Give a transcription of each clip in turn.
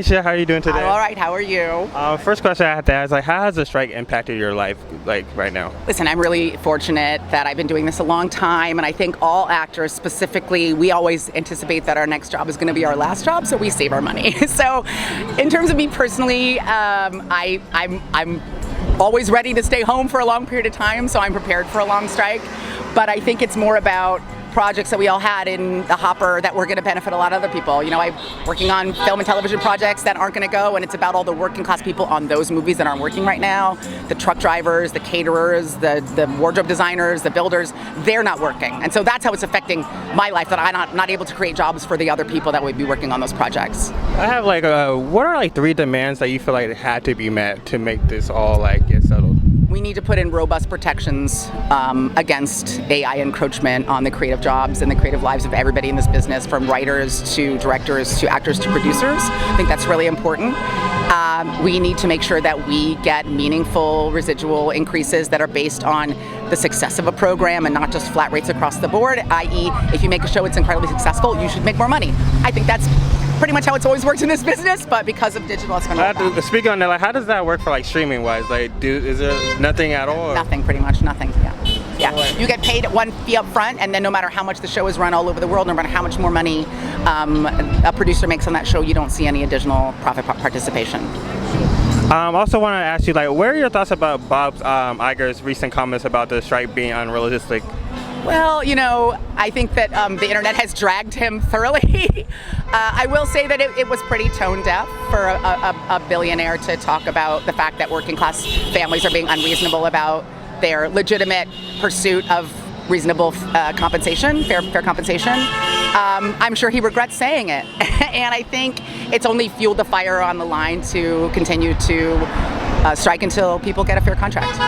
Aisha, how are you doing today? I'm all right. How are you? First question I have to ask, how has the strike impacted your life, right now? Listen, I'm really fortunate that I've been doing this a long time, and I think all actors specifically, we always anticipate that our next job is going to be our last job, so we save our money. So, in terms of me personally, I'm always ready to stay home for a long period of time, so I'm prepared for a long strike. But I think it's more about projects that we all had in the hopper that were going to benefit a lot of other people. You know, I'm working on film and television projects that aren't going to go, and it's about all the working class people on those movies that aren't working right now. The truck drivers, the caterers, the wardrobe designers, the builders, they're not working. And so that's how it's affecting my life, that I'm not able to create jobs for the other people that would be working on those projects. I have what are 3 demands that you feel like had to be met to make this all get settled? We need to put in robust protections against AI encroachment on the creative jobs and the creative lives of everybody in this business, from writers to directors to actors to producers. I think that's really important. We need to make sure that we get meaningful residual increases that are based on the success of a program and not just flat rates across the board, i.e. if you make a show that's incredibly successful, you should make more money. I think that's pretty much how it's always worked in this business, but because of digital, it's going to Speaking on that, how does that work for streaming wise? Is there nothing at all? Nothing, pretty much nothing. Yeah. You get paid one fee up front, and then no matter how much the show is run all over the world, no matter how much more money a producer makes on that show, you don't see any additional profit participation. I also want to ask you, what are your thoughts about Bob Iger's recent comments about the strike being unrealistic? Well, I think that the internet has dragged him thoroughly. I will say that it was pretty tone deaf for a billionaire to talk about the fact that working class families are being unreasonable about their legitimate pursuit of reasonable compensation, fair compensation. I'm sure he regrets saying it. And I think it's only fueled the fire on the line to continue to strike until people get a fair contract.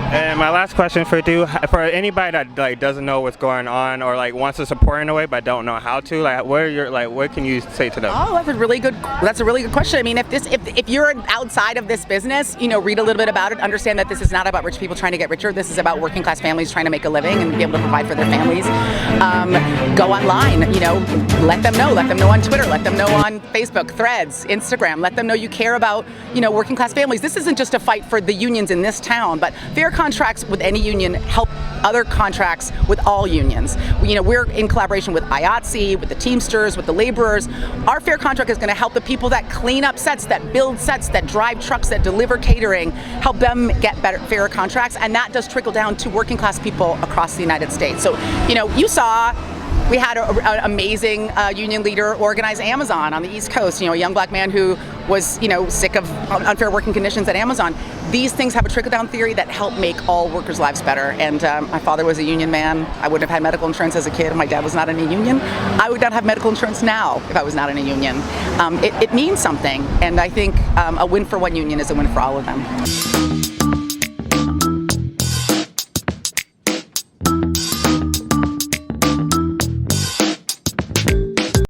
And my last question for anybody that doesn't know what's going on or wants to support in a way but don't know how to, what can you say to them? Oh, that's a really good question. I mean, if you're outside of this business, read a little bit about it, understand that this is not about rich people trying to get richer. This is about working class families trying to make a living and be able to provide for their families. Go online, let them know on Twitter, let them know on Facebook, Threads, Instagram, let them know you care about, working class families. This isn't just a fight for the unions in this town, but fair contracts with any union help other contracts with all unions. We're in collaboration with IATSE, with the Teamsters, with the laborers. Our fair contract is going to help the people that clean up sets, that build sets, that drive trucks, that deliver catering, help them get fairer contracts, and that does trickle down to working class people across the United States. So, you saw we had an amazing union leader organize Amazon on the East Coast, a young black man who was, sick of unfair working conditions at Amazon. These things have a trickle-down theory that help make all workers' lives better. And my father was a union man. I wouldn't have had medical insurance as a kid if my dad was not in a union. I would not have medical insurance now if I was not in a union. It means something, and I think a win for one union is a win for all of them.